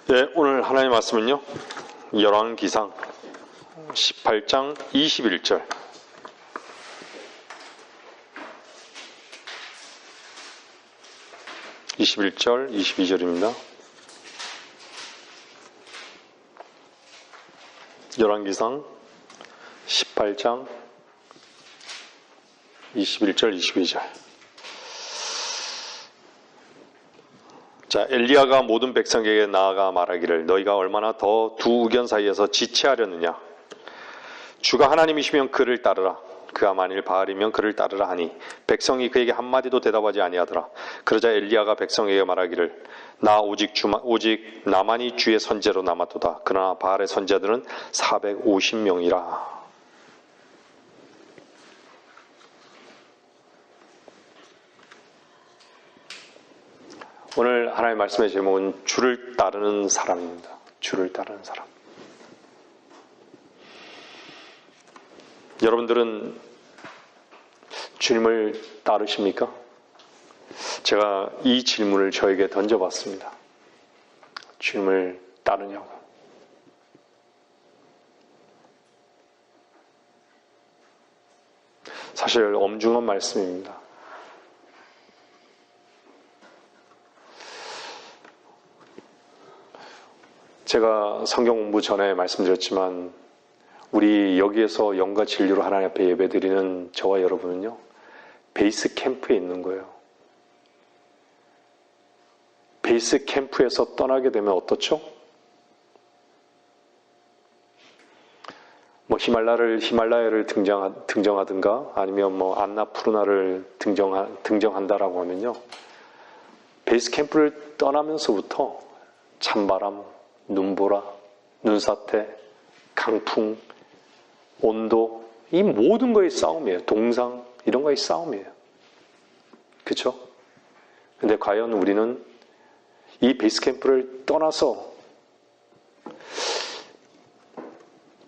네, 오늘 하나님의 말씀은요, 열왕기상 18장 21절. 21절, 22절입니다. 열왕기상 18장 21절, 22절. 자, 엘리야가 모든 백성에게 나아가 말하기를 너희가 얼마나 더 두 의견 사이에서 지체하려느냐. 주가 하나님이시면 그를 따르라. 그가 만일 바알이면 그를 따르라 하니 백성이 그에게 한마디도 대답하지 아니하더라. 그러자 엘리야가 백성에게 말하기를 나 오직 나만이 주의 선제로 남았도다. 그러나 바알의 선제들은 450명이라. 오늘 하나님의 말씀의 제목은 주를 따르는 사람입니다. 주를 따르는 사람. 여러분들은 주님을 따르십니까? 제가 이 질문을 저에게 던져봤습니다. 주님을 따르냐고. 사실 엄중한 말씀입니다. 제가 성경 공부 전에 말씀드렸지만 우리 여기에서 영과 진리로 하나님 앞에 예배드리는 저와 여러분은요, 베이스 캠프에 있는 거예요. 베이스 캠프에서 떠나게 되면 어떻죠? 뭐 히말라야를 등정하든가 아니면 뭐 안나푸르나를 등정한다라고 하면요, 베이스 캠프를 떠나면서부터 찬바람, 눈보라, 눈사태, 강풍, 온도, 이 모든 거의 싸움이에요. 동상, 이런 거의 싸움이에요. 그렇죠? 근데 과연 우리는 이 베이스 캠프를 떠나서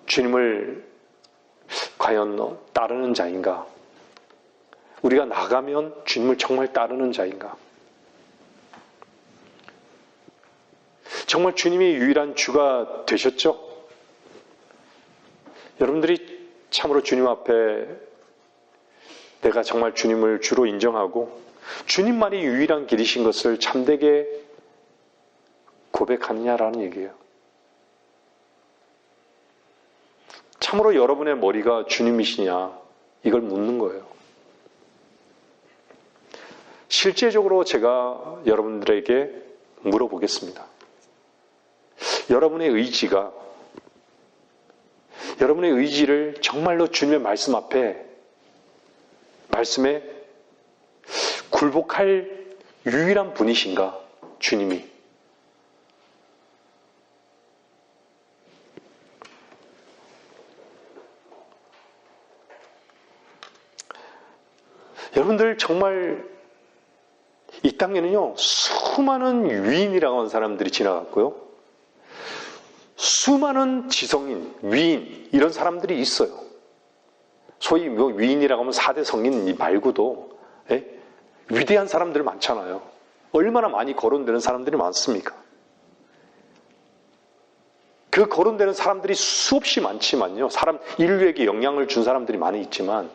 주님을 과연 따르는 자인가? 우리가 나가면 주님을 정말 따르는 자인가? 정말 주님이 유일한 주가 되셨죠? 여러분들이 참으로 주님 앞에 내가 정말 주님을 주로 인정하고 주님만이 유일한 길이신 것을 참되게 고백하느냐라는 얘기예요. 참으로 여러분의 머리가 주님이시냐, 이걸 묻는 거예요. 실제적으로 제가 여러분들에게 물어보겠습니다. 여러분의 의지를 정말로 주님의 말씀 앞에, 말씀에 굴복할 유일한 분이신가, 주님이. 여러분들 정말 이 땅에는요, 수많은 유인이라고 하는 사람들이 지나갔고요. 수많은 지성인, 위인, 이런 사람들이 있어요. 소위 뭐 위인이라고 하면 4대 성인 말고도 위대한 사람들 많잖아요. 얼마나 많이 거론되는 사람들이 많습니까? 그 거론되는 사람들이 수없이 많지만요. 인류에게 영향을 준 사람들이 많이 있지만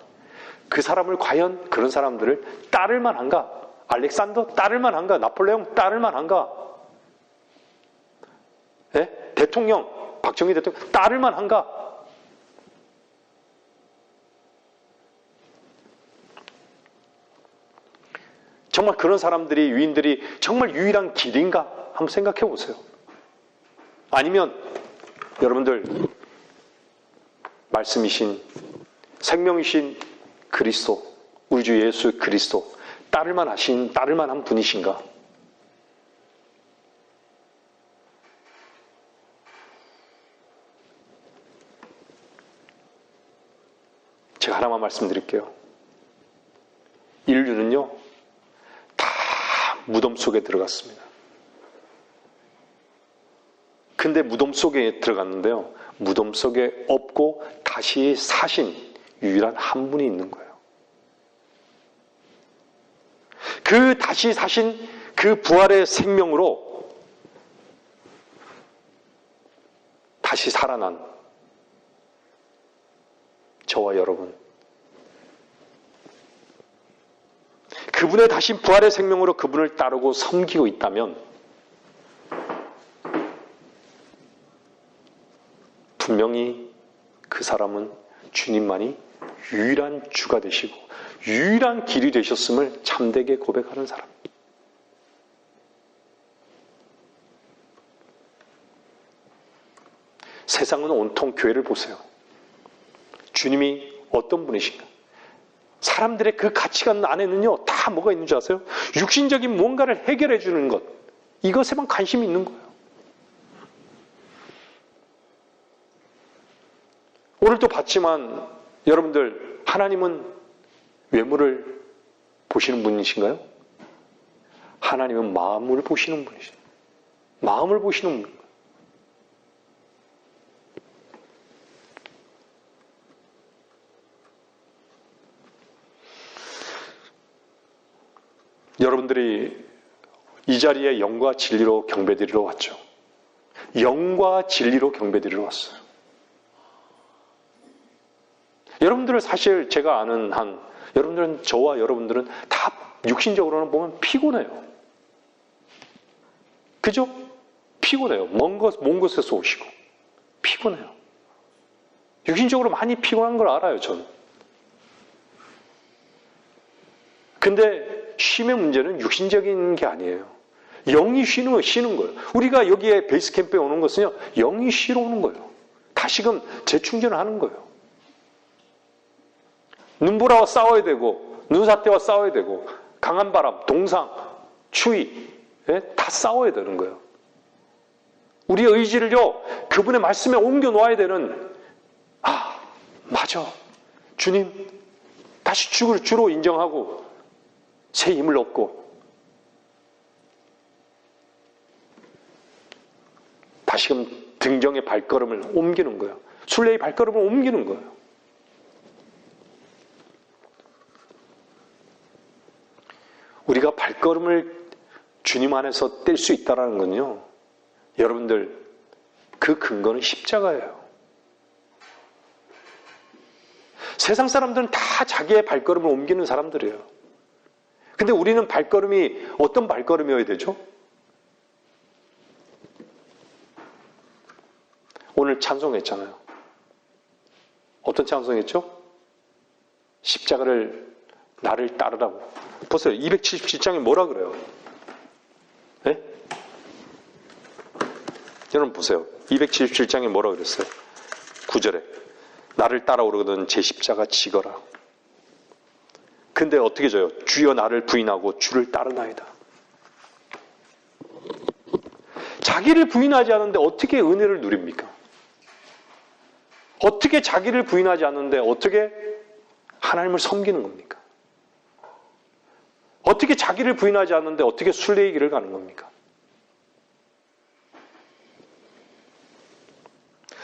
그 사람을 과연 그런 사람들을 따를 만한가? 알렉산더 따를 만한가? 나폴레옹 따를 만한가? 대통령, 박정희 대통령 따를 만한가? 정말 그런 사람들이, 위인들이 정말 유일한 길인가? 한번 생각해 보세요. 아니면 여러분들 말씀이신, 생명이신 그리스도, 우리 주 예수 그리스도 따를 만한 분이신가? 제가 하나만 말씀드릴게요. 인류는요, 다 무덤 속에 들어갔습니다. 근데 무덤 속에 들어갔는데요, 무덤 속에 없고 다시 사신 유일한 한 분이 있는 거예요. 그 다시 사신 그 부활의 생명으로 다시 살아난 저와 여러분, 그분의 다시 부활의 생명으로 그분을 따르고 섬기고 있다면 분명히 그 사람은 주님만이 유일한 주가 되시고 유일한 길이 되셨음을 참되게 고백하는 사람. 세상은 온통 교회를 보세요. 주님이 어떤 분이신가? 사람들의 그 가치관 안에는요, 다 뭐가 있는 줄 아세요? 육신적인 뭔가를 해결해 주는 것. 이것에만 관심이 있는 거예요. 오늘도 봤지만 여러분들, 하나님은 외모를 보시는 분이신가요? 하나님은 마음을 보시는 분이시죠. 마음을 보시는 분. 여러분들이 이 자리에 영과 진리로 경배드리러 왔죠. 영과 진리로 경배드리러 왔어요. 여러분들은 사실 제가 아는 한, 여러분들은, 저와 여러분들은 다 육신적으로는 보면 피곤해요. 그죠? 피곤해요. 먼 곳에서 오시고. 피곤해요. 육신적으로 많이 피곤한 걸 알아요, 저는. 근데 쉼의 문제는 육신적인 게 아니에요. 영이 쉬는 거예요. 우리가 여기에 베이스 캠프에 오는 것은요, 영이 쉬러 오는 거예요. 다시금 재충전을 하는 거예요. 눈보라와 싸워야 되고, 눈사태와 싸워야 되고, 강한 바람, 동상, 추위, 다 싸워야 되는 거예요. 우리의 의지를요, 그분의 말씀에 옮겨 놓아야 되는, 맞아. 주님, 다시 주로 인정하고, 새 힘을 얻고, 다시금 등정의 발걸음을 옮기는 거예요. 순례의 발걸음을 옮기는 거예요. 우리가 발걸음을 주님 안에서 뗄 수 있다는 건요, 여러분들, 그 근거는 십자가예요. 세상 사람들은 다 자기의 발걸음을 옮기는 사람들이에요. 근데 우리는 발걸음이 어떤 발걸음이어야 되죠? 오늘 찬송했잖아요. 어떤 찬송했죠? 십자가를 나를 따르라고. 보세요. 277장에 뭐라 그래요? 네? 여러분 보세요. 277장에 뭐라 그랬어요? 9절에 나를 따라오거든 제 십자가 지거라. 근데 어떻게 져요? 주여 나를 부인하고 주를 따르나이다. 자기를 부인하지 않는데 어떻게 은혜를 누립니까? 어떻게 자기를 부인하지 않는데 어떻게 하나님을 섬기는 겁니까? 어떻게 자기를 부인하지 않는데 어떻게 순례의 길을 가는 겁니까?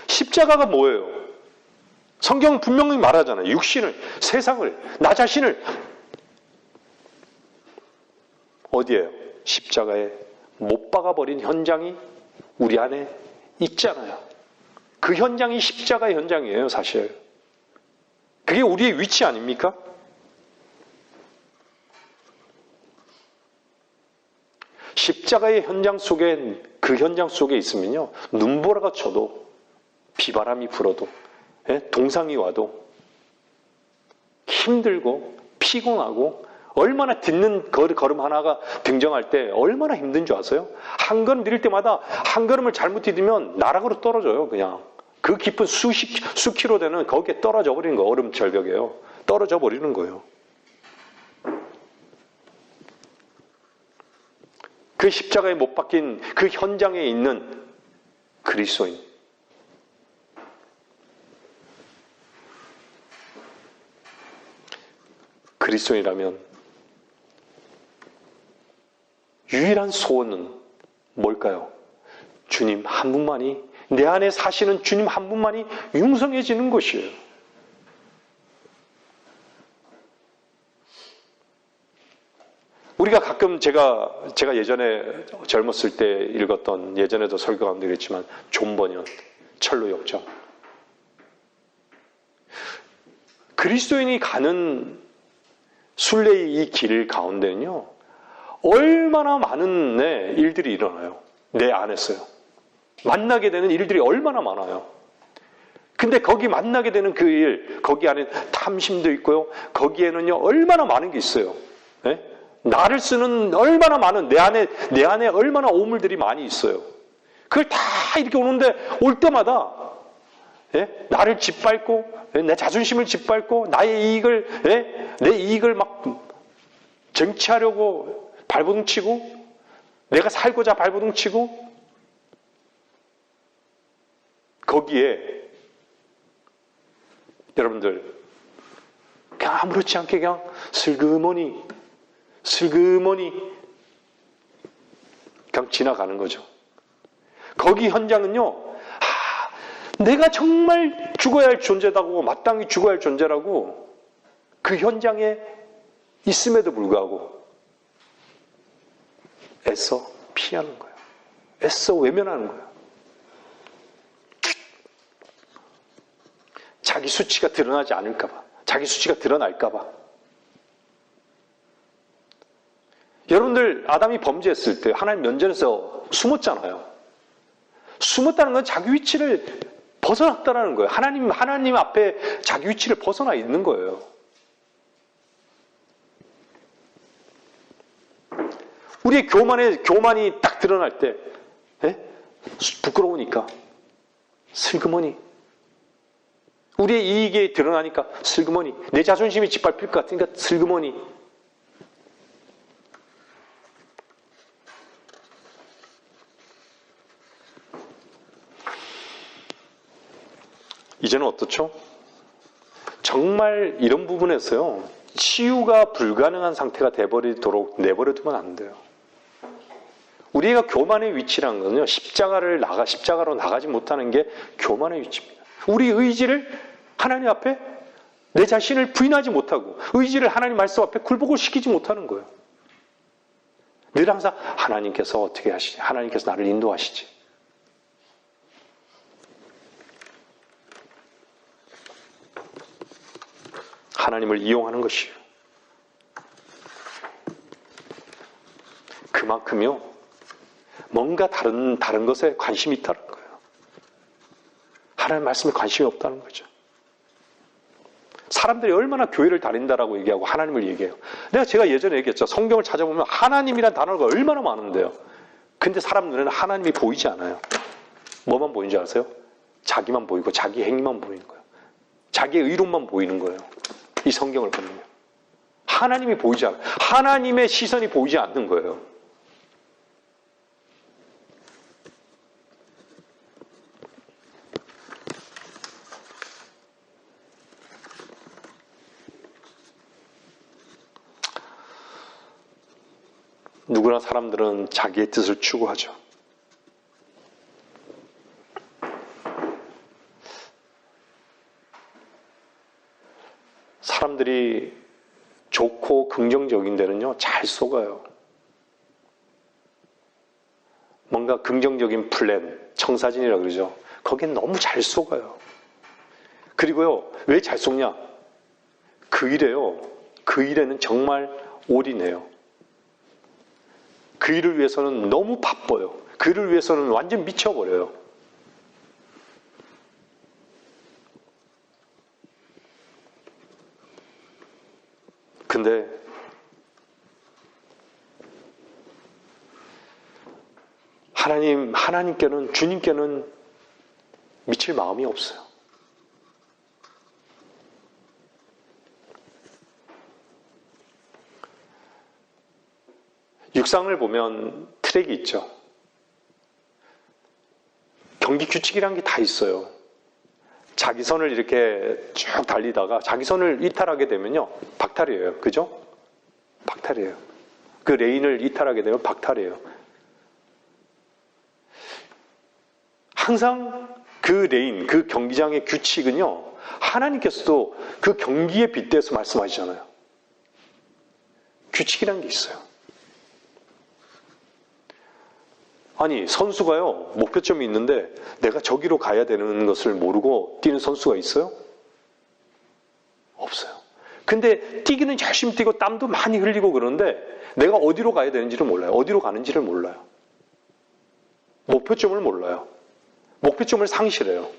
십자가가 뭐예요? 성경은 분명히 말하잖아요. 육신을, 세상을, 나 자신을 어디에요? 십자가에 못 박아버린 현장이 우리 안에 있잖아요. 그 현장이 십자가의 현장이에요, 사실. 그게 우리의 위치 아닙니까? 십자가의 현장 속에, 그 현장 속에 있으면요, 눈보라가 쳐도, 비바람이 불어도, 동상이 와도, 힘들고, 피곤하고, 얼마나 딛는 걸음 하나가 등장할 때 얼마나 힘든 줄 아세요? 한 걸음 내릴 때마다 한 걸음을 잘못 디디면 나락으로 떨어져요, 그냥. 그 깊은 수 킬로 되는 거기에 떨어져 버리는 거예요, 얼음 절벽에요. 떨어져 버리는 거예요. 그 십자가에 못 박힌 그 현장에 있는 그리스도인. 그리스도인이라면 유일한 소원은 뭘까요? 주님 한 분만이, 내 안에 사시는 주님 한 분만이 융성해지는 것이에요. 우리가 가끔 제가 예전에 젊었을 때 읽었던, 예전에도 설교 가운데 그랬지만 존 버년, 철로 역정. 그리스도인이 가는 순례의 이 길 가운데는요, 얼마나 많은 일들이 일어나요. 내 안에서요. 만나게 되는 일들이 얼마나 많아요. 근데 거기 만나게 되는 그 일, 거기 안에 탐심도 있고요. 거기에는요, 얼마나 많은 게 있어요. 네? 나를 쓰는 얼마나 많은, 내 안에 얼마나 오물들이 많이 있어요. 그걸 다 이렇게 오는데, 올 때마다, 나를 짓밟고, 내 자존심을 짓밟고, 나의 이익을, 내 이익을 막 쟁취하려고 발버둥치고, 내가 살고자 발버둥치고, 거기에 여러분들 그냥 아무렇지 않게 그냥 슬그머니 그냥 지나가는 거죠. 거기 현장은요, 내가 정말 죽어야 할 존재다고, 마땅히 죽어야 할 존재라고 그 현장에 있음에도 불구하고 애써 피하는 거예요. 애써 외면하는 거예요. 자기 수치가 드러나지 않을까봐, 자기 수치가 드러날까봐. 여러분들, 아담이 범죄했을 때 하나님 면전에서 숨었잖아요. 숨었다는 건 자기 위치를 벗어났다는 거예요. 하나님 앞에 자기 위치를 벗어나 있는 거예요. 우리의 교만이 딱 드러날 때, 부끄러우니까 슬그머니, 우리의 이익이 드러나니까 슬그머니, 내 자존심이 짓밟힐 것 같으니까 슬그머니. 이제는 어떻죠? 정말 이런 부분에서요, 치유가 불가능한 상태가 돼버리도록 내버려두면 안 돼요. 우리가 교만의 위치라는 건요, 십자가로 나가지 못하는 게 교만의 위치입니다. 우리 의지를 하나님 앞에 내 자신을 부인하지 못하고, 의지를 하나님 말씀 앞에 굴복을 시키지 못하는 거예요. 늘 항상 하나님께서 어떻게 하시지? 하나님께서 나를 인도하시지. 하나님을 이용하는 것이에요. 그만큼요, 뭔가 다른 것에 관심이 있다는 거예요. 하나님 말씀에 관심이 없다는 거죠. 사람들이 얼마나 교회를 다닌다라고 얘기하고 하나님을 얘기해요. 제가 예전에 얘기했죠. 성경을 찾아보면 하나님이란 단어가 얼마나 많은데요. 근데 사람 눈에는 하나님이 보이지 않아요. 뭐만 보이는 줄 아세요? 자기만 보이고 자기 행위만 보이는 거예요. 자기의 의론만 보이는 거예요. 이 성경을 보면 하나님이 보이지 않아요. 하나님의 시선이 보이지 않는 거예요. 누구나 사람들은 자기의 뜻을 추구하죠. 사람들이 좋고 긍정적인 데는요, 잘 속아요. 뭔가 긍정적인 플랜, 청사진이라 그러죠. 거긴 너무 잘 속아요. 그리고요, 왜 잘 속냐? 그 일에는 정말 올인해요. 그 일을 위해서는 너무 바빠요. 그 일을 위해서는 완전 미쳐버려요. 근데 하나님께는, 주님께는 미칠 마음이 없어요. 육상을 보면 트랙이 있죠. 경기 규칙이란 게 다 있어요. 자기선을 이렇게 쭉 달리다가 자기선을 이탈하게 되면요, 박탈이에요. 그죠? 박탈이에요. 그 레인을 이탈하게 되면 박탈이에요. 항상 그 레인, 그 경기장의 규칙은요, 하나님께서도 그 경기에 빗대서 말씀하시잖아요. 규칙이란 게 있어요. 아니, 선수가요, 목표점이 있는데 내가 저기로 가야 되는 것을 모르고 뛰는 선수가 있어요? 없어요. 근데 뛰기는 열심히 뛰고 땀도 많이 흘리고 그러는데 내가 어디로 가야 되는지를 몰라요. 어디로 가는지를 몰라요. 목표점을 몰라요. 목표점을 상실해요.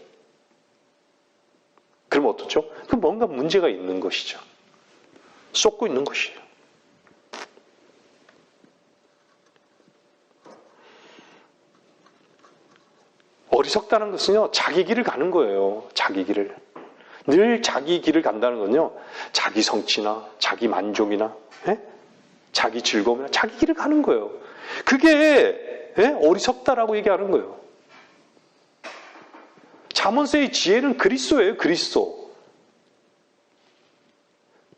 그러면 어떻죠? 그 뭔가 문제가 있는 것이죠. 쏟고 있는 것이에요. 어리석다는 것은요, 자기 길을 가는 거예요. 자기 길을. 늘 자기 길을 간다는 건요, 자기 성취나, 자기 만족이나, 자기 즐거움이나, 자기 길을 가는 거예요. 그게, 어리석다라고 얘기하는 거예요. 잠언서의 지혜는 그리스도예요, 그리스도.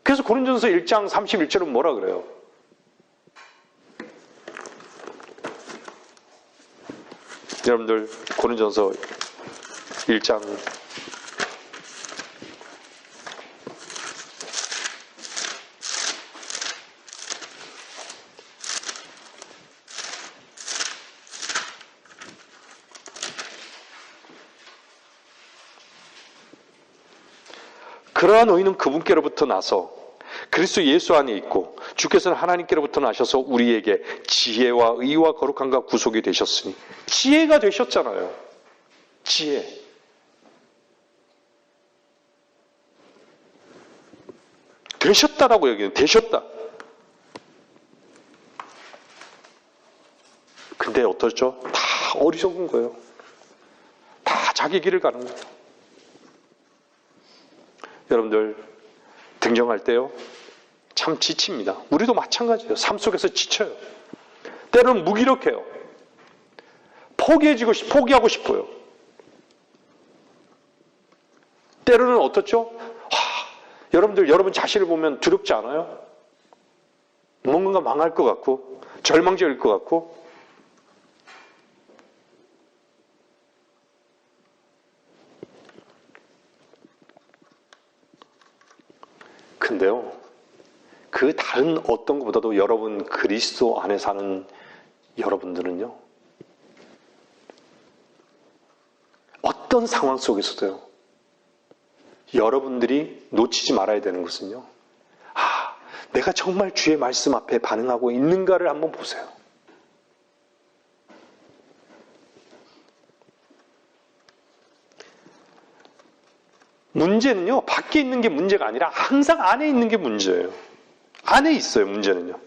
그래서 고린도전서 1장 31절은 뭐라 그래요? 여러분들 고린도전서 1장 그러한 의는 그분께로부터 나서 그리스도 예수 안에 있고 주께서는 하나님께로부터 나셔서 우리에게 지혜와 의와 거룩함과 구속이 되셨으니 지혜가 되셨잖아요. 지혜. 되셨다라고 얘기해요. 되셨다. 근데 어떻죠? 다 어리석은 거예요. 다 자기 길을 가는 거예요. 여러분들 등정할 때요, 참 지칩니다. 우리도 마찬가지예요. 삶 속에서 지쳐요. 때로는 무기력해요. 포기하고 싶어요. 때로는 어떻죠? 여러분들, 여러분 자신을 보면 두렵지 않아요? 뭔가 망할 것 같고, 절망적일 것 같고. 근데요, 그 다른 어떤 것보다도 여러분 그리스도 안에 사는 여러분들은요, 어떤 상황 속에서도요, 여러분들이 놓치지 말아야 되는 것은요, 내가 정말 주의 말씀 앞에 반응하고 있는가를 한번 보세요. 문제는요, 밖에 있는 게 문제가 아니라 항상 안에 있는 게 문제예요. 안에 있어요, 문제는요.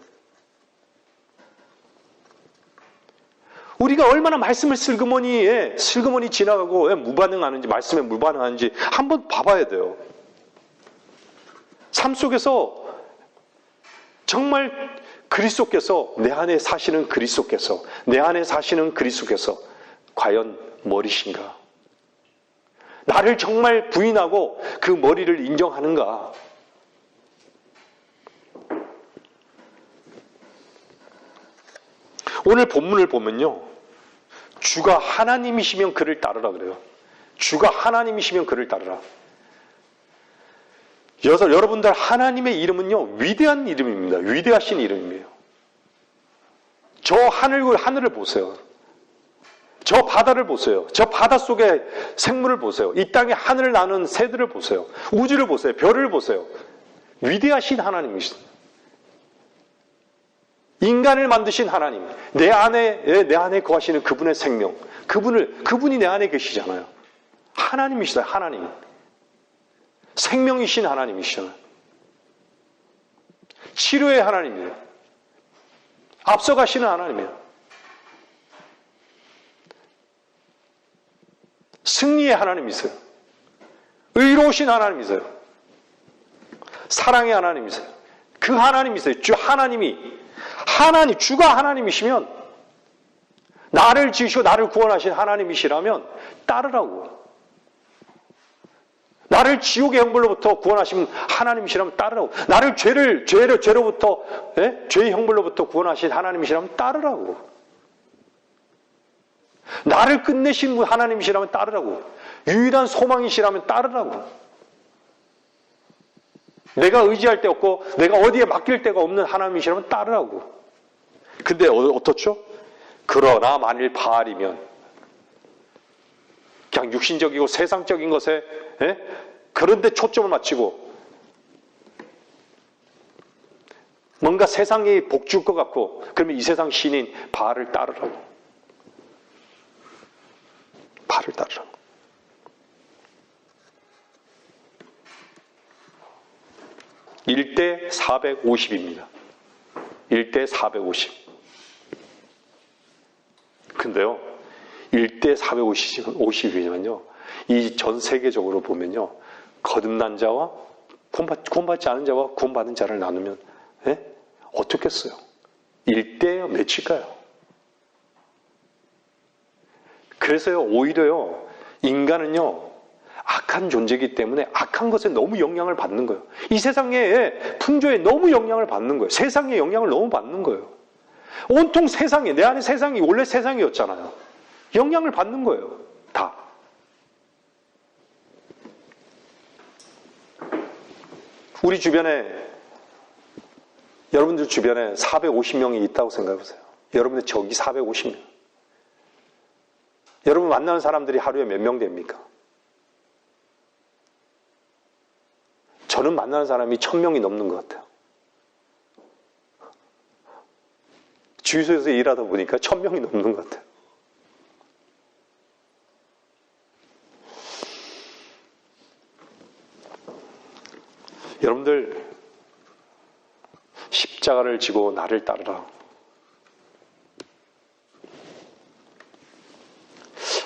우리가 얼마나 말씀을 슬그머니 지나가고 무반응하는지, 말씀에 무반응하는지 한번 봐봐야 돼요. 삶 속에서 정말 그리스도께서, 내 안에 사시는 그리스도께서, 내 안에 사시는 그리스도께서 과연 머리신가? 나를 정말 부인하고 그 머리를 인정하는가? 오늘 본문을 보면요, 주가 하나님이시면 그를 따르라 그래요. 주가 하나님이시면 그를 따르라. 여러분들 하나님의 이름은요, 위대한 이름입니다. 위대하신 이름이에요. 저 하늘을 보세요. 저 바다를 보세요. 저 바다 속의 생물을 보세요. 이 땅에 하늘을 나는 새들을 보세요. 우주를 보세요. 별을 보세요. 위대하신 하나님이십니다. 인간을 만드신 하나님, 내 안에 거하시는 그분의 생명, 그분이 내 안에 계시잖아요. 하나님이시다, 하나님. 생명이신 하나님이시잖아요. 치료의 하나님이에요. 앞서가시는 하나님이에요. 승리의 하나님이세요. 의로우신 하나님이세요. 사랑의 하나님이세요. 그 하나님이세요. 주가 하나님이시면, 나를 지으시고 나를 구원하신 하나님이시라면 따르라고. 나를 지옥의 형벌로부터 구원하신 하나님이시라면 따르라고. 나를 죄로부터, 죄의 형벌로부터 구원하신 하나님이시라면 따르라고. 나를 끝내신 하나님이시라면 따르라고. 유일한 소망이시라면 따르라고. 내가 의지할 데 없고 내가 어디에 맡길 데가 없는 하나님이시라면 따르라고. 근데 어떻죠? 그러나 만일 바알이면 그냥 육신적이고 세상적인 것에 그런 데 초점을 맞추고 뭔가 세상에 복 줄 것 같고 그러면 이 세상 신인 바알을 따르라고. 바알을 따르라고. (1대 450입니다) 1대 450. 근데요, 1대 450이면요, 이 전 세계적으로 보면요, 거듭난 자와 구원받지 않은 자와 구원받은 자를 나누면, 어떻겠어요? 1대 몇일까요? 그래서요, 오히려요, 인간은요, 악한 존재이기 때문에 악한 것에 너무 영향을 받는 거예요. 이 세상의 풍조에 너무 영향을 받는 거예요. 세상의 영향을 너무 받는 거예요. 온통 세상에, 내 안에 세상이 원래 세상이었잖아요. 영향을 받는 거예요. 다. 우리 주변에, 여러분들 주변에 450명이 있다고 생각해보세요. 여러분의 적이 450명. 여러분 만나는 사람들이 하루에 몇 명 됩니까? 저는 만나는 사람이 1000명이 넘는 것 같아요. 주유소에서 일하다 보니까 1000명이 넘는 것 같아요. 여러분들 십자가를 지고 나를 따르라.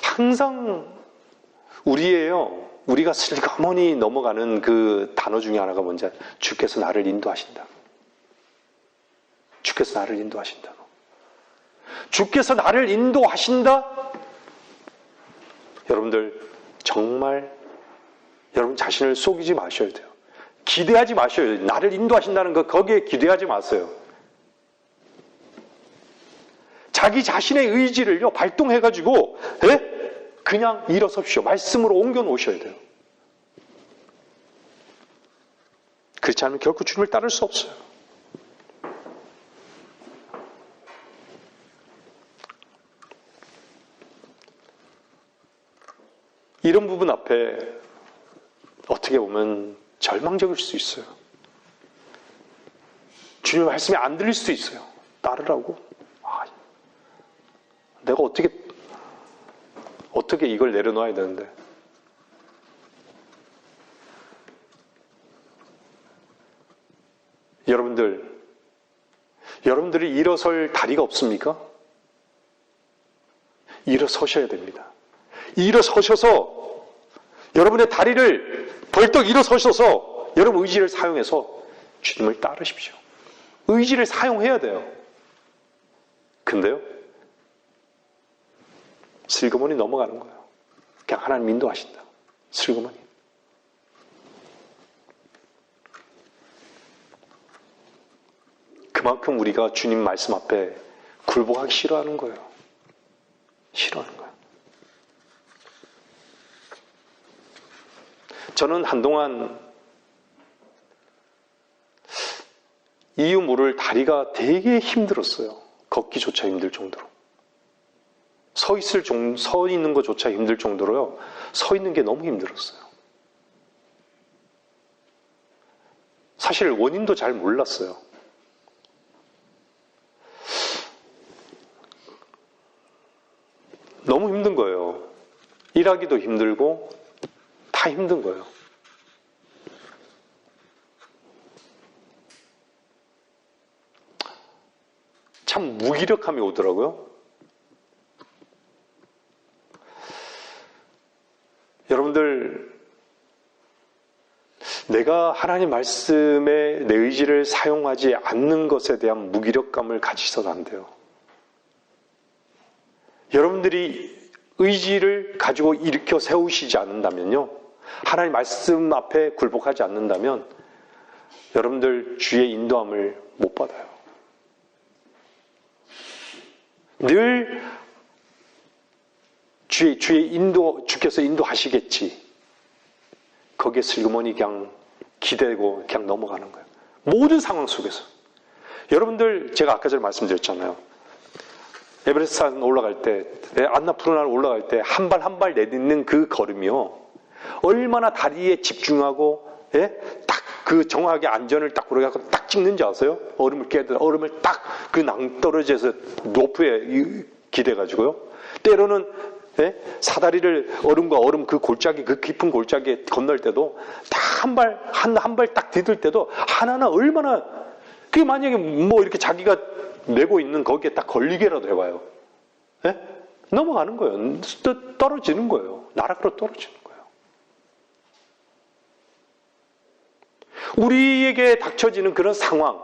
항상 우리가 슬그머니 넘어가는 그 단어 중에 하나가 뭔지 알아요? 주께서 나를 인도하신다. 주께서 나를 인도하신다. 주께서 나를 인도하신다? 여러분들 정말 여러분 자신을 속이지 마셔야 돼요. 기대하지 마셔야 돼요. 나를 인도하신다는 거 거기에 기대하지 마세요. 자기 자신의 의지를요 발동해가지고 그냥 일어섭시오. 말씀으로 옮겨 놓으셔야 돼요. 그렇지 않으면 결코 주님을 따를 수 없어요. 이런 부분 앞에 어떻게 보면 절망적일 수 있어요. 주님 말씀이 안 들릴 수도 있어요. 따르라고? 내가 어떻게 이걸 내려놔야 되는데. 여러분들이 일어설 다리가 없습니까? 일어서셔야 됩니다. 일어서셔서 여러분의 다리를 벌떡 일어서셔서 여러분 의지를 사용해서 주님을 따르십시오. 의지를 사용해야 돼요. 근데요, 슬그머니 넘어가는 거예요. 그냥 하나님 인도하신다. 슬그머니. 그만큼 우리가 주님 말씀 앞에 굴복하기 싫어하는 거예요. 싫어하는 거예요. 저는 한동안 이유 모를 다리가 되게 힘들었어요. 걷기조차 힘들 정도로. 서 있는 것조차 힘들 정도로요. 서 있는 게 너무 힘들었어요. 사실 원인도 잘 몰랐어요. 너무 힘든 거예요. 일하기도 힘들고 다 힘든 거예요. 참 무기력함이 오더라고요. 여러분들, 내가 하나님 말씀에 내 의지를 사용하지 않는 것에 대한 무기력감을 가지셔도 안 돼요. 여러분들이 의지를 가지고 일으켜 세우시지 않는다면요, 하나님 말씀 앞에 굴복하지 않는다면 여러분들 주의 인도함을 못 받아요. 늘 주께서 인도하시겠지. 거기에 슬그머니 그냥 기대고 그냥 넘어가는 거예요. 모든 상황 속에서. 여러분들, 제가 아까 전에 말씀드렸잖아요. 에베레스트 산 올라갈 때, 안나푸르나를 올라갈 때 한 발 한 발 내딛는 그 걸음이요. 얼마나 다리에 집중하고, 딱 그 정확하게 안전을 딱 고려해서 딱 찍는지 아세요? 얼음을 깨도 얼음을 딱 그 낭떠러지에서 로프에 기대가지고요. 때로는 사다리를 얼음과 얼음 그 골짜기, 그 깊은 골짜기에 건널 때도 딱 한 발 딱 디딜 때도 하나하나 얼마나, 그게 만약에 뭐 이렇게 자기가 메고 있는 거기에 딱 걸리게라도 해봐요. 넘어가는 거예요. 떨어지는 거예요. 나락으로 떨어지는 거예요. 우리에게 닥쳐지는 그런 상황,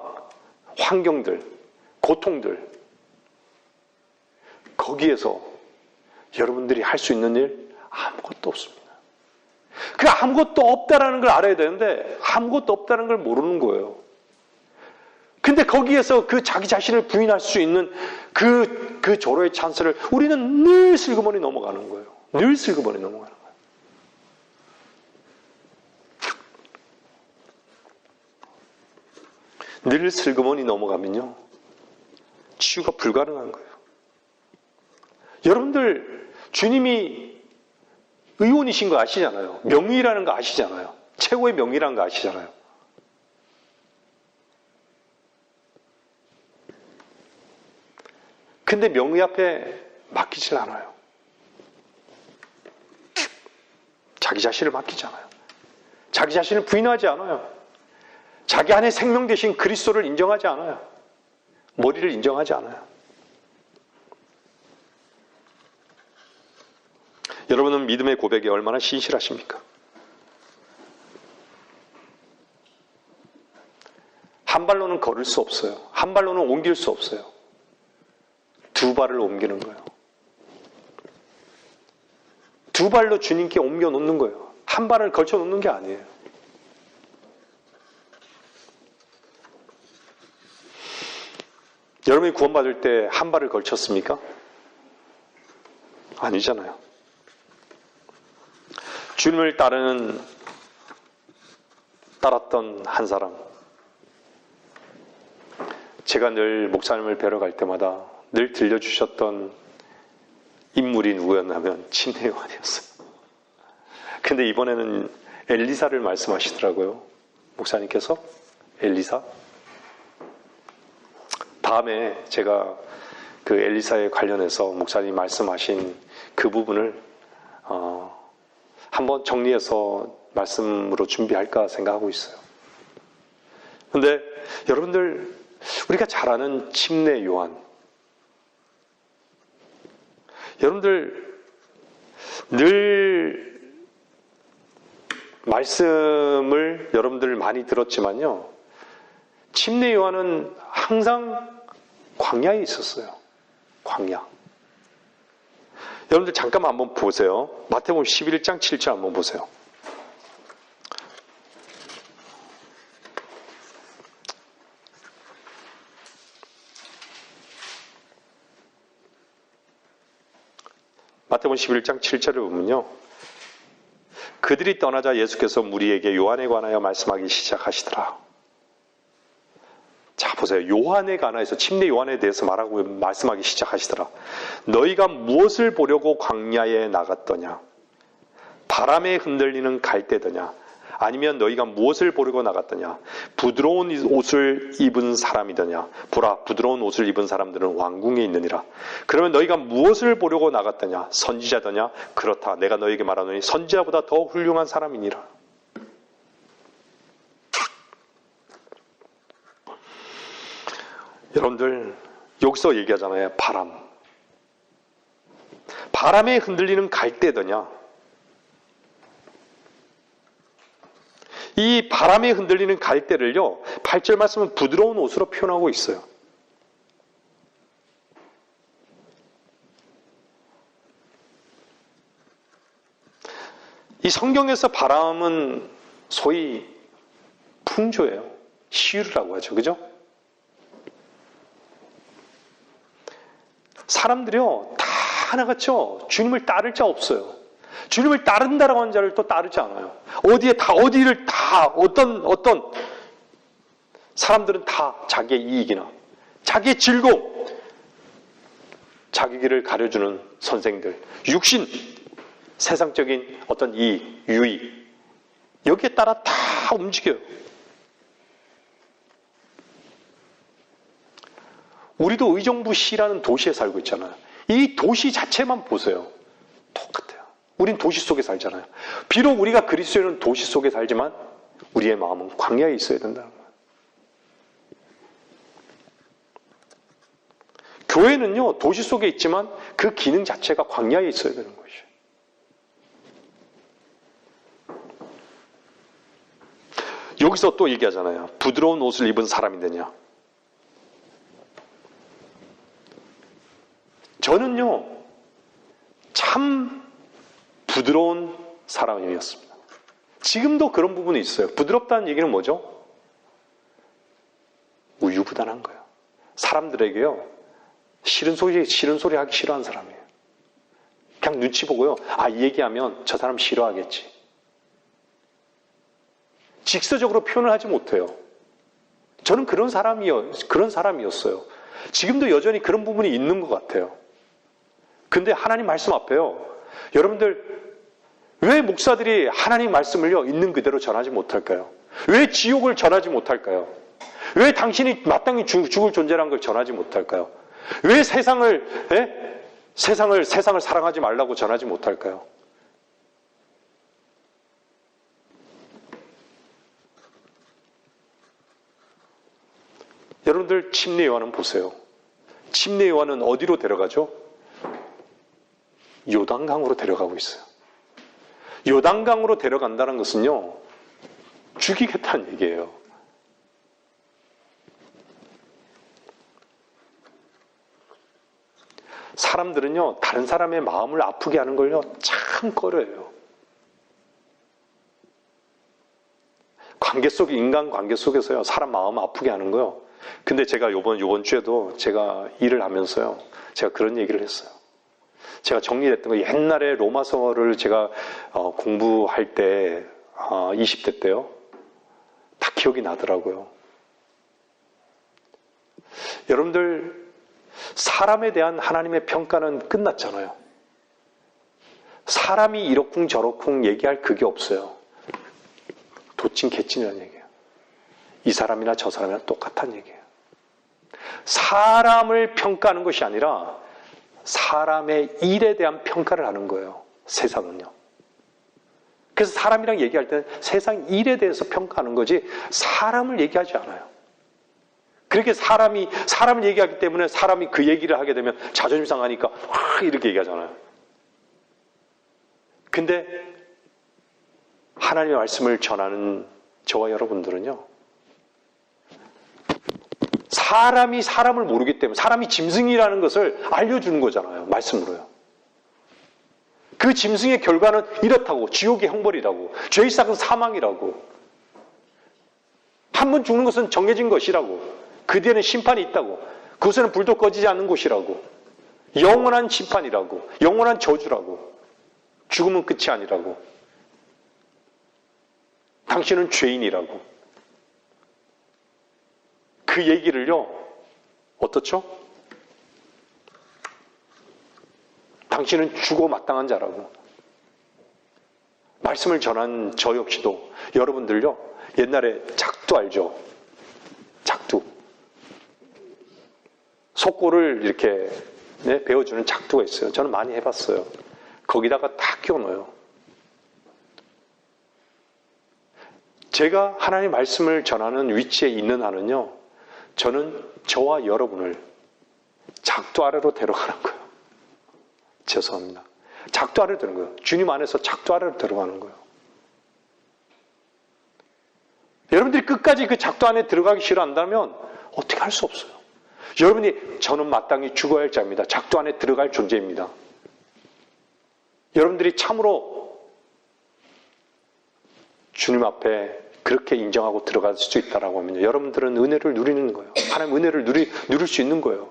환경들, 고통들, 거기에서 여러분들이 할 수 있는 일 아무것도 없습니다. 그 아무것도 없다라는 걸 알아야 되는데 아무것도 없다는 걸 모르는 거예요. 근데 거기에서 그 자기 자신을 부인할 수 있는 그 조로의 찬스를 우리는 늘 슬그머니 넘어가는 거예요. 늘 슬그머니 넘어가는 거예요. 늘 슬그머니 넘어가면요, 치유가 불가능한 거예요. 여러분들 주님이 의원이신 거 아시잖아요. 명의라는 거 아시잖아요. 최고의 명의라는 거 아시잖아요. 근데 명의 앞에 맡기질 않아요. 자기 자신을 맡기잖아요. 자기 자신을 부인하지 않아요. 자기 안에 생명 대신 그리스도를 인정하지 않아요. 머리를 인정하지 않아요. 여러분은 믿음의 고백에 얼마나 신실하십니까? 한 발로는 걸을 수 없어요. 한 발로는 옮길 수 없어요. 두 발을 옮기는 거예요. 두 발로 주님께 옮겨 놓는 거예요. 한 발을 걸쳐 놓는 게 아니에요. 여러분이 구원받을 때 한 발을 걸쳤습니까? 아니잖아요. 주님을 따랐던 한 사람, 제가 늘 목사님을 뵈러 갈 때마다 늘 들려주셨던 인물이 누구였냐면 침례 요한이었어요. 근데 이번에는 엘리사를 말씀하시더라고요. 목사님께서 엘리사. 다음에 제가 그 엘리사에 관련해서 목사님이 말씀하신 그 부분을 한번 정리해서 말씀으로 준비할까 생각하고 있어요. 근데 여러분들, 우리가 잘 아는 침례 요한, 여러분들 늘 말씀을 여러분들 많이 들었지만요, 침례 요한은 항상 광야에 있었어요. 광야. 여러분들 잠깐만 한번 보세요. 마태복음 11장 7절 한번 보세요. 마태복음 11장 7절을 보면요, 그들이 떠나자 예수께서 무리에게 요한에 관하여 말씀하기 시작하시더라. 자, 보세요. 요한에 관하여서, 침례 요한에 대해서 말씀하기 시작하시더라. 너희가 무엇을 보려고 광야에 나갔더냐? 바람에 흔들리는 갈대더냐? 아니면 너희가 무엇을 보려고 나갔더냐? 부드러운 옷을 입은 사람이더냐? 보라, 부드러운 옷을 입은 사람들은 왕궁에 있느니라. 그러면 너희가 무엇을 보려고 나갔더냐? 선지자더냐? 그렇다. 내가 너희에게 말하노니 선지자보다 더 훌륭한 사람이니라. 여러분들, 여기서 얘기하잖아요. 바람. 바람에 흔들리는 갈대더냐? 이 바람에 흔들리는 갈대를요, 8절 말씀은 부드러운 옷으로 표현하고 있어요. 이 성경에서 바람은 소위 풍조예요. 시유라고 하죠. 그죠? 사람들이요, 다 하나같죠. 주님을 따를 자 없어요. 주님을 따른다라고 하는 자를 또 따르지 않아요. 어디를 다, 어떤 사람들은 다 자기의 이익이나, 자기의 즐거움, 자기 길을 가려주는 선생들, 육신, 세상적인 어떤 이익, 유익, 여기에 따라 다 움직여요. 우리도 의정부시라는 도시에 살고 있잖아요. 이 도시 자체만 보세요. 똑같아요. 우린 도시 속에 살잖아요. 비록 우리가 그리스도인은 도시 속에 살지만 우리의 마음은 광야에 있어야 된다는 거예요. 교회는요, 도시 속에 있지만 그 기능 자체가 광야에 있어야 되는 것이에요. 여기서 또 얘기하잖아요. 부드러운 옷을 입은 사람이 되냐. 저는요, 참 부드러운 사람이었습니다. 지금도 그런 부분이 있어요. 부드럽다는 얘기는 뭐죠? 우유부단한 거예요. 사람들에게요, 싫은 소리 하기 싫어하는 사람이에요. 그냥 눈치 보고요, 아, 이 얘기하면 저 사람 싫어하겠지. 직설적으로 표현을 하지 못해요. 저는 그런 사람이었어요. 지금도 여전히 그런 부분이 있는 것 같아요. 근데 하나님 말씀 앞에요, 여러분들, 왜 목사들이 하나님 말씀을요, 있는 그대로 전하지 못할까요? 왜 지옥을 전하지 못할까요? 왜 당신이 마땅히 죽을 존재라는 걸 전하지 못할까요? 왜 세상을 사랑하지 말라고 전하지 못할까요? 여러분들 침례 요한은 보세요. 침례 요한은 어디로 데려가죠? 요단강으로 데려가고 있어요. 요단강으로 데려간다는 것은요, 죽이겠다는 얘기예요. 사람들은요, 다른 사람의 마음을 아프게 하는 걸요, 참 꺼려해요. 인간 관계 속에서요, 사람 마음 아프게 하는 거요. 근데 제가 요번 주에도 제가 일을 하면서요, 제가 그런 얘기를 했어요. 제가 정리했던 거, 옛날에 로마서를 제가 공부할 때, 20대 때요, 다 기억이 나더라고요. 여러분들, 사람에 대한 하나님의 평가는 끝났잖아요. 사람이 이러쿵 저러쿵 얘기할 그게 없어요. 도찐 개찐이라는 얘기예요. 이 사람이나 저 사람이나 똑같다는 얘기예요. 사람을 평가하는 것이 아니라 사람의 일에 대한 평가를 하는 거예요. 세상은요. 그래서 사람이랑 얘기할 때는 세상 일에 대해서 평가하는 거지 사람을 얘기하지 않아요. 그렇게 사람을 얘기하기 때문에 사람이 그 얘기를 하게 되면 자존심 상하니까 이렇게 얘기하잖아요. 근데 하나님의 말씀을 전하는 저와 여러분들은요, 사람이 사람을 모르기 때문에 사람이 짐승이라는 것을 알려주는 거잖아요. 말씀으로요. 그 짐승의 결과는 이렇다고, 지옥의 형벌이라고, 죄의 삭은 사망이라고, 한 번 죽는 것은 정해진 것이라고, 그 뒤에는 심판이 있다고, 그곳에는 불도 꺼지지 않는 곳이라고, 영원한 심판이라고, 영원한 저주라고, 죽음은 끝이 아니라고, 당신은 죄인이라고. 그 얘기를요, 어떻죠? 당신은 죽어 마땅한 자라고. 말씀을 전한 저 역시도, 여러분들요, 옛날에 작두 알죠? 작두. 속고를 이렇게 베어주는 작두가 있어요. 저는 많이 해봤어요. 거기다가 다 끼워넣어요. 제가 하나님의 말씀을 전하는 위치에 있는 한은요, 저는 저와 여러분을 작두 아래로 데려가는 거예요. 죄송합니다. 작두 아래로 데려가는 거예요. 주님 안에서 작두 아래로 데려가는 거예요. 여러분들이 끝까지 그 작두 안에 들어가기 싫어한다면 어떻게 할 수 없어요. 여러분이 저는 마땅히 죽어야 할 자입니다. 작두 안에 들어갈 존재입니다. 여러분들이 참으로 주님 앞에 그렇게 인정하고 들어갈 수 있다라고 하면 여러분들은 은혜를 누리는 거예요. 하나님 은혜를 누릴 수 있는 거예요.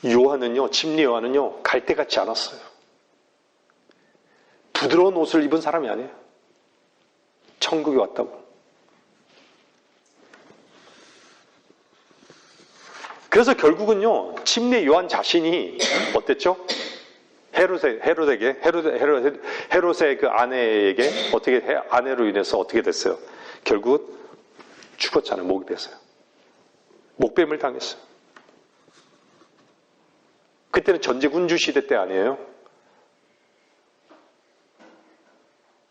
요한은요, 침례 요한은요, 갈대 같지 않았어요. 부드러운 옷을 입은 사람이 아니에요. 천국에 왔다고. 그래서 결국은요, 침례 요한 자신이 어땠죠? 헤롯의 그 아내에게 아내로 인해서 어떻게 됐어요? 결국 죽었잖아요. 목이 뱉어요. 목뱀을 당했어요. 그때는 전제군주 시대 때 아니에요?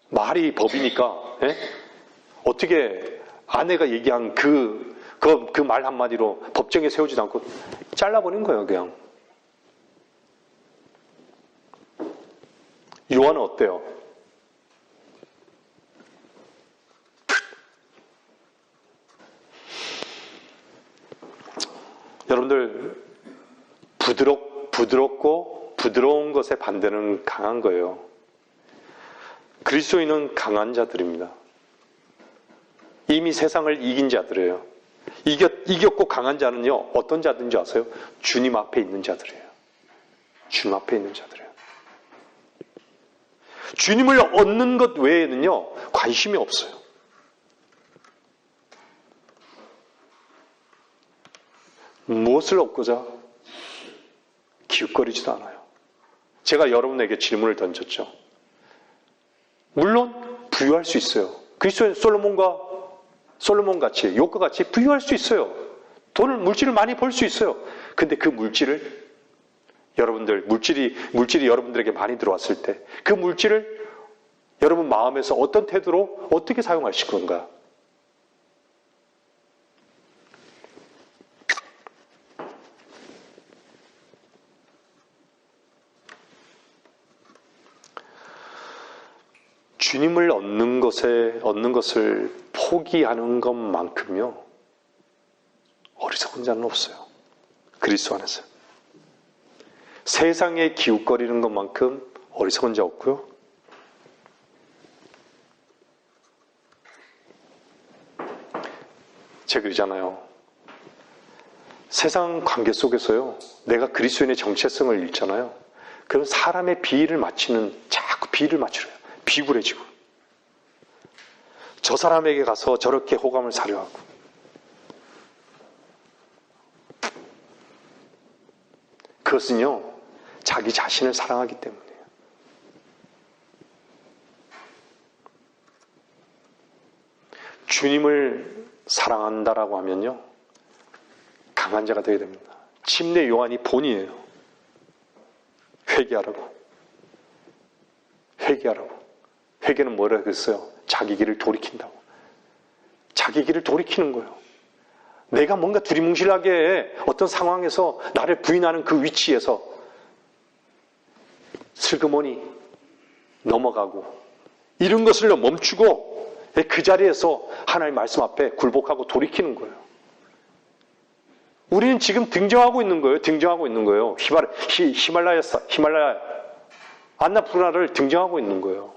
말이 법이니까, 예? 어떻게 아내가 얘기한 그 말 한마디로 법정에 세우지도 않고 잘라버린 거예요, 그냥. 요한은 어때요? 여러분들, 부드럽고 부드러운 것의 반대는 강한 거예요. 그리스도인은 강한 자들입니다. 이미 세상을 이긴 자들이에요. 이겼고 강한 자는요, 어떤 자들인지 아세요? 주님 앞에 있는 자들이에요. 주님 앞에 있는 자들이에요. 주님을 얻는 것 외에는요, 관심이 없어요. 무엇을 얻고자 기웃거리지도 않아요. 제가 여러분에게 질문을 던졌죠. 물론 부유할 수 있어요. 그리스도인 솔로몬같이, 욥과 같이 부유할 수 있어요. 물질을 많이 벌 수 있어요. 근데 그 물질을 물질이 여러분들에게 많이 들어왔을 때 그 물질을 여러분 마음에서 어떤 태도로 어떻게 사용하실 건가? 주님을 얻는 것을 포기하는 것만큼요, 어리석은 자는 없어요. 그리스도 안에서. 세상에 기웃거리는 것만큼 어리석은 자 없고요. 제가 그러잖아요. 세상 관계 속에서요, 내가 그리스도인의 정체성을 잃잖아요. 그럼 사람의 자꾸 비위를 맞추려요. 비굴해지고. 저 사람에게 가서 저렇게 호감을 사려 하고. 그것은요, 자기 자신을 사랑하기 때문이에요. 주님을 사랑한다라고 하면요, 강한 자가 되어야 됩니다. 침례 요한이 본이에요. 회개하라고. 회개는 뭐라 그랬어요? 자기 길을 돌이킨다고. 자기 길을 돌이키는 거예요. 내가 뭔가 두리뭉실하게 어떤 상황에서 나를 부인하는 그 위치에서 슬그머니 넘어가고, 이런 것을 멈추고 그 자리에서 하나님의 말씀 앞에 굴복하고 돌이키는 거예요. 우리는 지금 등정하고 있는 거예요. 히말라야 안나푸르나를 등정하고 있는 거예요.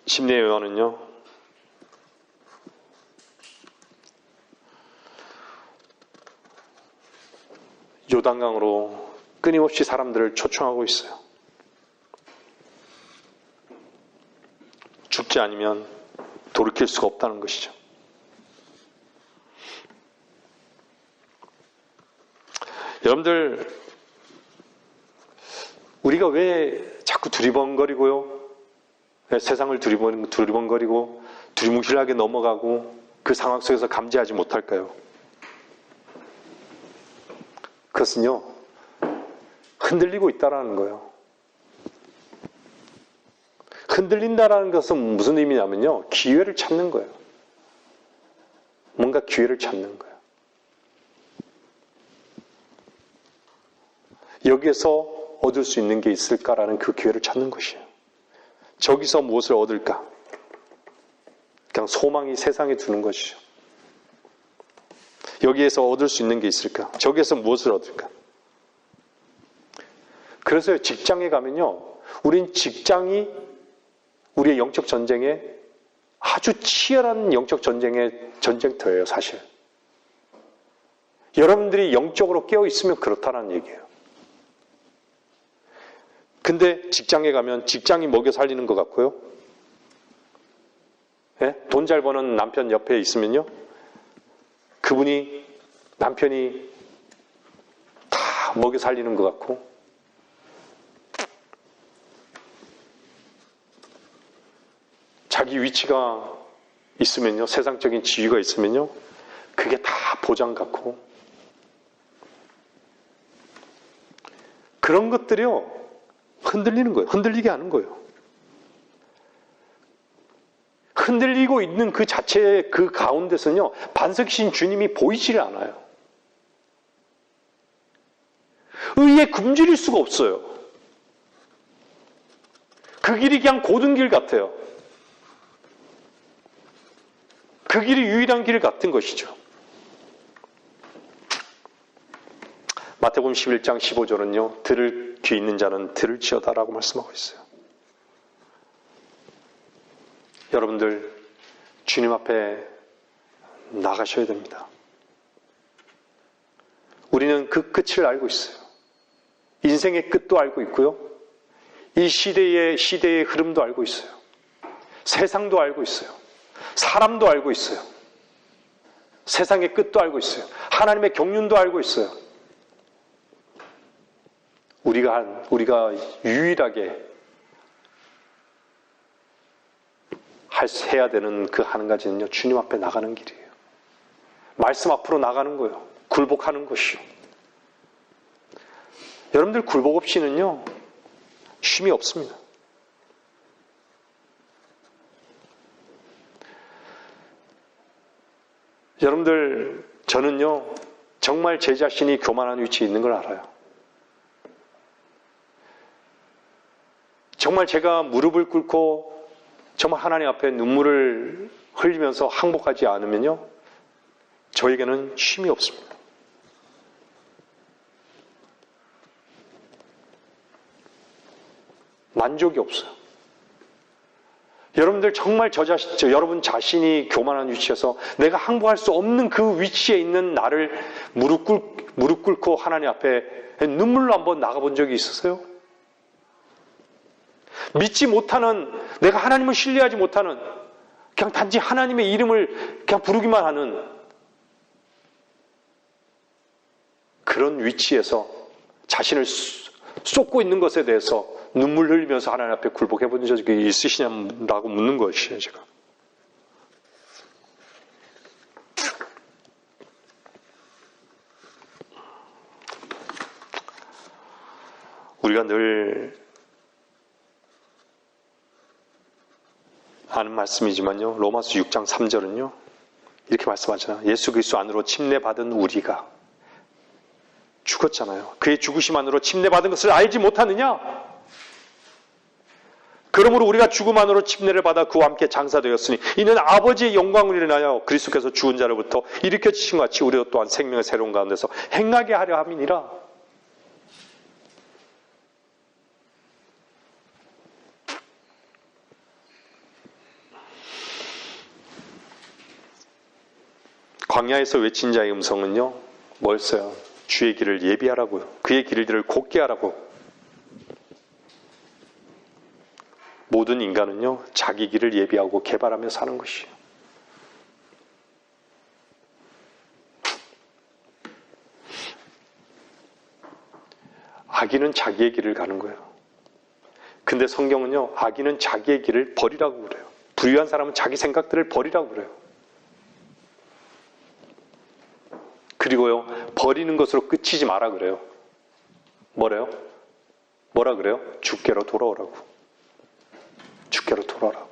침례 요한은요, 요단강으로 끊임없이 사람들을 초청하고 있어요. 죽지 않으면 돌이킬 수가 없다는 것이죠. 여러분들, 우리가 왜 자꾸 두리번거리고요, 세상을 두리번거리고 두리뭉실하게 넘어가고 그 상황 속에서 감지하지 못할까요? 그것은요, 흔들리고 있다라는 거예요. 흔들린다라는 것은 무슨 의미냐면요, 기회를 찾는 거예요. 뭔가 기회를 찾는 거예요. 여기에서 얻을 수 있는 게 있을까라는 그 기회를 찾는 것이에요. 저기서 무엇을 얻을까? 그냥 소망이 세상에 두는 것이죠. 여기에서 얻을 수 있는 게 있을까? 저기에서 무엇을 얻을까? 그래서 직장에 가면요, 우린 직장이 우리의 영적 전쟁에 아주 치열한 영적 전쟁의 전쟁터예요, 사실. 여러분들이 영적으로 깨어 있으면 그렇다는 얘기예요. 근데 직장에 가면 직장이 먹여 살리는 것 같고요. 예? 돈 잘 버는 남편 옆에 있으면요. 남편이 다 먹여 살리는 것 같고, 자기 위치가 있으면요, 세상적인 지위가 있으면요, 그게 다 보장 같고, 그런 것들이요, 흔들리는 거예요. 흔들리게 하는 거예요. 흔들리고 있는 그 자체의 그 가운데서는요, 반석이신 주님이 보이질 않아요. 의에 굶주릴 수가 없어요. 그 길이 그냥 고든 길 같아요. 그 길이 유일한 길 같은 것이죠. 마태복음 11장 15절은요. 들을 귀 있는 자는 들을지어다라고 말씀하고 있어요. 여러분들 주님 앞에 나가셔야 됩니다. 우리는 그 끝을 알고 있어요. 인생의 끝도 알고 있고요. 이 시대의 흐름도 알고 있어요. 세상도 알고 있어요. 사람도 알고 있어요. 세상의 끝도 알고 있어요. 하나님의 경륜도 알고 있어요. 우리가 유일하게 해야 되는 그 한 가지는요, 주님 앞에 나가는 길이에요. 말씀 앞으로 나가는 거예요. 굴복하는 것이요. 여러분들 굴복 없이는요, 쉼이 없습니다. 여러분들, 저는요, 정말 제 자신이 교만한 위치에 있는 걸 알아요. 정말 제가 무릎을 꿇고 정말 하나님 앞에 눈물을 흘리면서 항복하지 않으면요, 저에게는 쉼이 없습니다. 만족이 없어요. 여러분들 정말 여러분 자신이 교만한 위치에서 내가 항복할 수 없는 그 위치에 있는 나를 무릎 꿇고 하나님 앞에 눈물로 한번 나가본 적이 있었어요? 믿지 못하는, 내가 하나님을 신뢰하지 못하는, 그냥 단지 하나님의 이름을 그냥 부르기만 하는 그런 위치에서 자신을 쏟고 있는 것에 대해서 눈물 흘리면서 하나님 앞에 굴복해 본 적이 있으시냐고 묻는 것이에요, 제가. 우리가 늘 아는 말씀이지만요, 로마서 6장 3절은요, 이렇게 말씀하잖아요. 예수 그리스도 안으로 침례받은 우리가 죽었잖아요. 그의 죽으심 안으로 침례받은 것을 알지 못하느냐? 그러므로 우리가 죽음 안으로 침례를 받아 그와 함께 장사되었으니 이는 아버지의 영광을 인하여 그리스도께서 죽은 자로부터 일으켜지신 것 같이 우리도 또한 생명의 새로운 가운데서 행하게 하려 함이니라. 광야에서 외친 자의 음성은요, 뭐였어요? 주의 길을 예비하라고요. 그의 길들을 곧게 하라고. 모든 인간은요, 자기 길을 예비하고 개발하며 사는 것이에요. 악인은 자기의 길을 가는 거예요. 근데 성경은요, 악인은 자기의 길을 버리라고 그래요. 부유한 사람은 자기 생각들을 버리라고 그래요. 그리고요, 버리는 것으로 끝이지 마라 그래요. 뭐래요? 뭐라 그래요? 주께로 돌아오라고. 주께로 돌아오라고.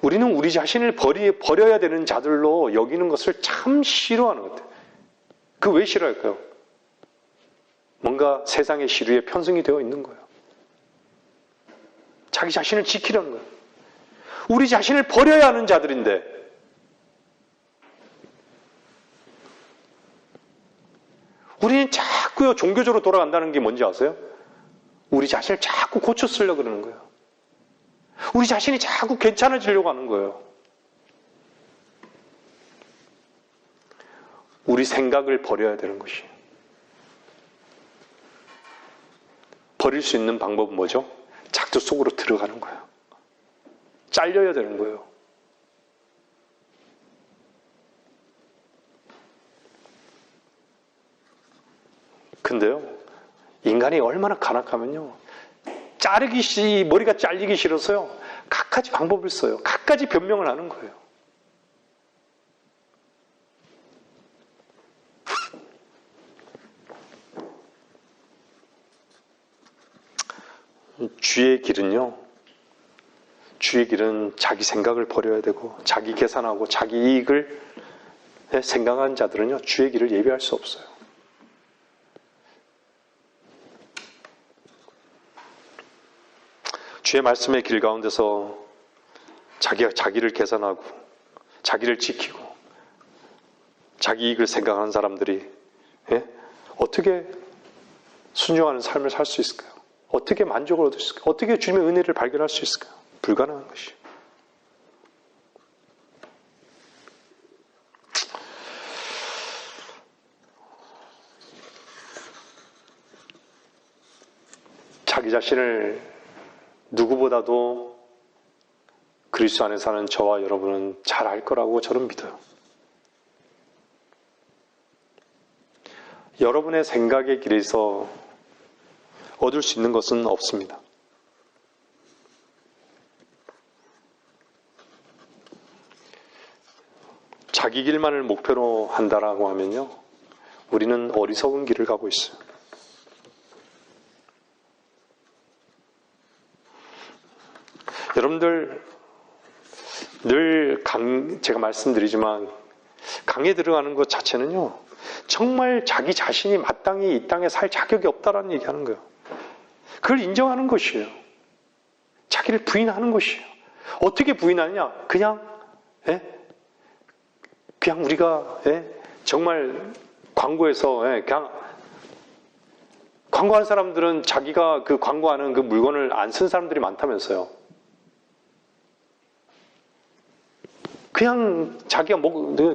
우리는 우리 자신을 버려야 되는 자들로 여기는 것을 참 싫어하는 것 같아요. 그 왜 싫어할까요? 뭔가 세상의 시류에 편승이 되어 있는 거예요. 자기 자신을 지키려는 거예요. 우리 자신을 버려야 하는 자들인데, 우리는 자꾸요, 종교적으로 돌아간다는 게 뭔지 아세요? 우리 자신을 자꾸 고쳐 쓰려고 그러는 거예요. 우리 자신이 자꾸 괜찮아지려고 하는 거예요. 우리 생각을 버려야 되는 것이에요. 버릴 수 있는 방법은 뭐죠? 작두 속으로 들어가는 거예요. 잘려야 되는 거예요. 근데요, 인간이 얼마나 간악하면요, 머리가 잘리기 싫어서요, 갖가지 방법을 써요. 갖가지 변명을 하는 거예요. 주의 길은요, 주의 길은 자기 생각을 버려야 되고, 자기 계산하고, 자기 이익을 생각하는 자들은요, 주의 길을 예비할 수 없어요. 주의 말씀의 길 가운데서 자기가 자기를 계산하고, 자기를 지키고, 자기 이익을 생각하는 사람들이 어떻게 순종하는 삶을 살 수 있을까요? 어떻게 만족을 얻을 수 있을까요? 어떻게 주님의 은혜를 발견할 수 있을까요? 불가능한 것이에요. 자기 자신을 누구보다도 그리스도 안에 사는 저와 여러분은 잘 알 거라고 저는 믿어요. 여러분의 생각의 길에서 얻을 수 있는 것은 없습니다. 자기 길만을 목표로 한다라고 하면요, 우리는 어리석은 길을 가고 있어요. 여러분들 늘 제가 말씀드리지만 강에 들어가는 것 자체는요, 정말 자기 자신이 마땅히 이 땅에 살 자격이 없다라는 얘기하는 거예요. 그걸 인정하는 것이에요. 자기를 부인하는 것이에요. 어떻게 부인하느냐? 그냥 우리가 정말 광고에서 그냥 광고하는 사람들은 자기가 그 광고하는 그 물건을 안 쓴 사람들이 많다면서요. 그냥 자기가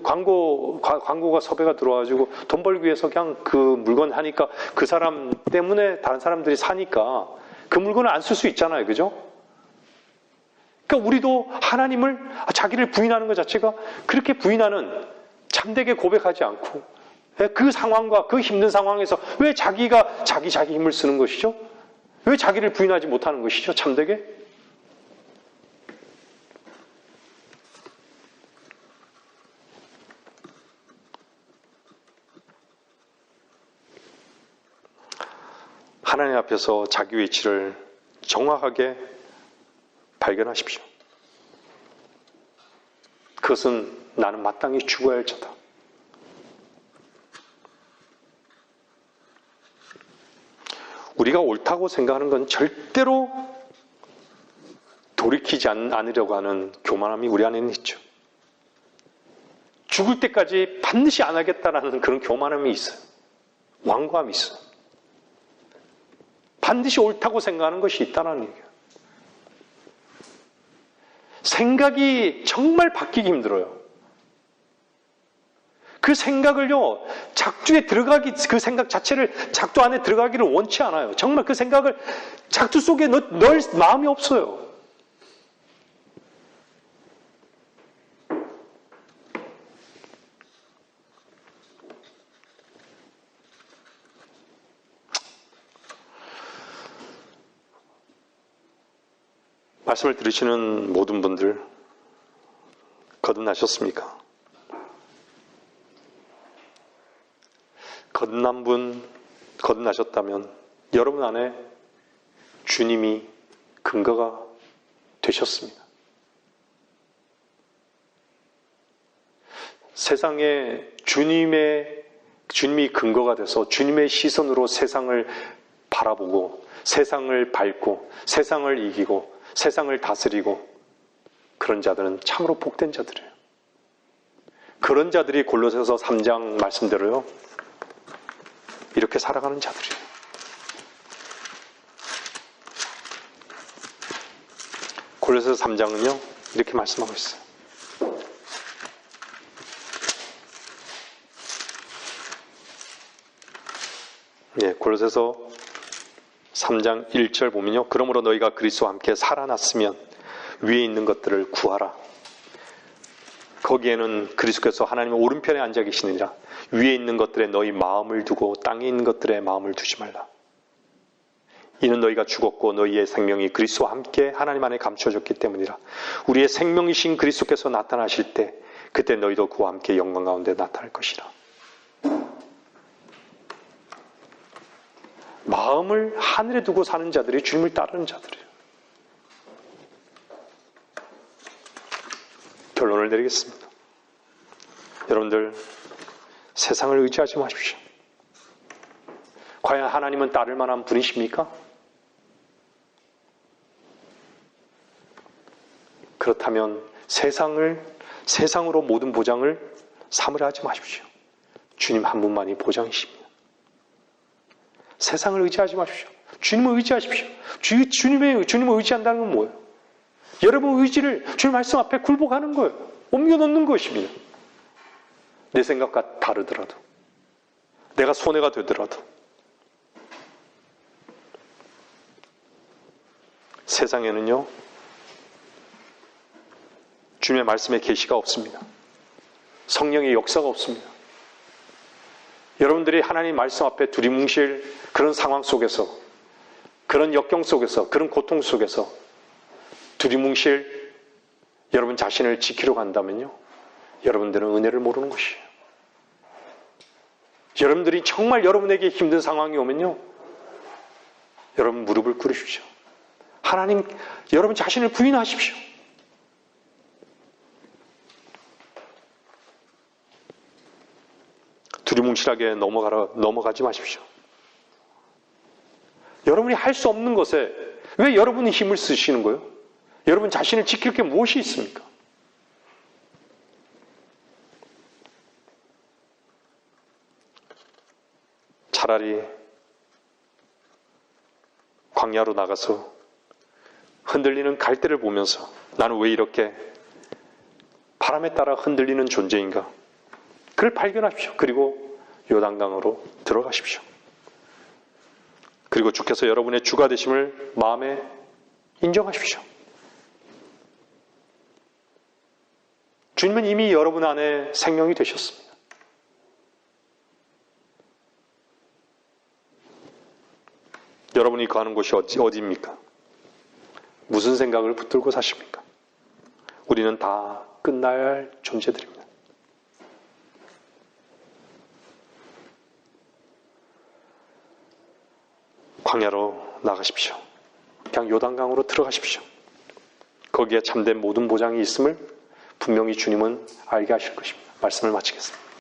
광고가 섭외가 들어와가지고 돈 벌기 위해서 그냥 그 물건 하니까 그 사람 때문에 다른 사람들이 사니까 그 물건을 안 쓸 수 있잖아요. 그죠? 그러니까 우리도 하나님을 자기를 부인하는 것 자체가 그렇게 부인하는, 참되게 고백하지 않고 그 상황과 그 힘든 상황에서 왜 자기가 자기 힘을 쓰는 것이죠? 왜 자기를 부인하지 못하는 것이죠? 참되게? 하나님 앞에서 자기 위치를 정확하게 발견하십시오. 그것은 나는 마땅히 죽어야 할 자다. 우리가 옳다고 생각하는 건 절대로 돌이키지 않으려고 하는 교만함이 우리 안에는 있죠. 죽을 때까지 반드시 안 하겠다라는 그런 교만함이 있어요. 완고함이 있어요. 반드시 옳다고 생각하는 것이 있다는 얘기예요. 생각이 정말 바뀌기 힘들어요. 그 생각을요, 작두에 들어가기, 그 생각 자체를 작두 안에 들어가기를 원치 않아요. 정말 그 생각을 작두 속에 넣을 마음이 없어요. 말씀을 들으시는 모든 분들 거듭나셨습니까? 거듭나셨다면 여러분 안에 주님이 근거가 되셨습니다. 세상에 주님이 근거가 돼서 주님의 시선으로 세상을 바라보고 세상을 밟고 세상을 이기고 세상을 다스리고 그런 자들은 참으로 복된 자들이에요. 그런 자들이 골로새서 3장 말씀대로요, 이렇게 살아가는 자들이에요. 골로새서 3장은요 이렇게 말씀하고 있어요. 골로새서 3장 1절 보면요. 그러므로 너희가 그리스도와 함께 살아났으면 위에 있는 것들을 구하라. 거기에는 그리스도께서 하나님의 오른편에 앉아 계시느니라. 위에 있는 것들에 너희 마음을 두고 땅에 있는 것들에 마음을 두지 말라. 이는 너희가 죽었고 너희의 생명이 그리스도와 함께 하나님 안에 감춰졌기 때문이라. 우리의 생명이신 그리스도께서 나타나실 때 그때 너희도 그와 함께 영광 가운데 나타날 것이라. 마음을 하늘에 두고 사는 자들이 주님을 따르는 자들이에요. 결론을 내리겠습니다. 여러분들 세상을 의지하지 마십시오. 과연 하나님은 따를 만한 분이십니까? 그렇다면 세상으로 모든 보장을 삼으려 하지 마십시오. 주님 한 분만이 보장이십니다. 세상을 의지하지 마십시오. 주님을 의지하십시오. 주님을 의지한다는 건 뭐예요? 여러분 의지를 주님 말씀 앞에 굴복하는 거예요. 옮겨놓는 것입니다. 내 생각과 다르더라도, 내가 손해가 되더라도. 세상에는요, 주님의 말씀에 계시가 없습니다. 성령의 역사가 없습니다. 여러분들이 하나님 말씀 앞에 두리뭉실 그런 상황 속에서, 그런 역경 속에서, 그런 고통 속에서 두리뭉실 여러분 자신을 지키러 간다면요, 여러분들은 은혜를 모르는 것이에요. 여러분들이 정말 여러분에게 힘든 상황이 오면요, 여러분 무릎을 꿇으십시오. 하나님, 여러분 자신을 부인하십시오. 두리뭉실하게 넘어가지 마십시오. 여러분이 할 수 없는 것에 왜 여러분이 힘을 쓰시는 거예요? 여러분 자신을 지킬 게 무엇이 있습니까? 차라리 광야로 나가서 흔들리는 갈대를 보면서 나는 왜 이렇게 바람에 따라 흔들리는 존재인가? 그걸 발견하십시오. 그리고 요단강으로 들어가십시오. 그리고 주께서 여러분의 주가 되심을 마음에 인정하십시오. 주님은 이미 여러분 안에 생명이 되셨습니다. 여러분이 거하는 곳이 어디입니까? 무슨 생각을 붙들고 사십니까? 우리는 다 끝나야 할 존재들입니다. 광야로 나가십시오. 그냥 요단강으로 들어가십시오. 거기에 참된 모든 보장이 있음을 분명히 주님은 알게 하실 것입니다. 말씀을 마치겠습니다.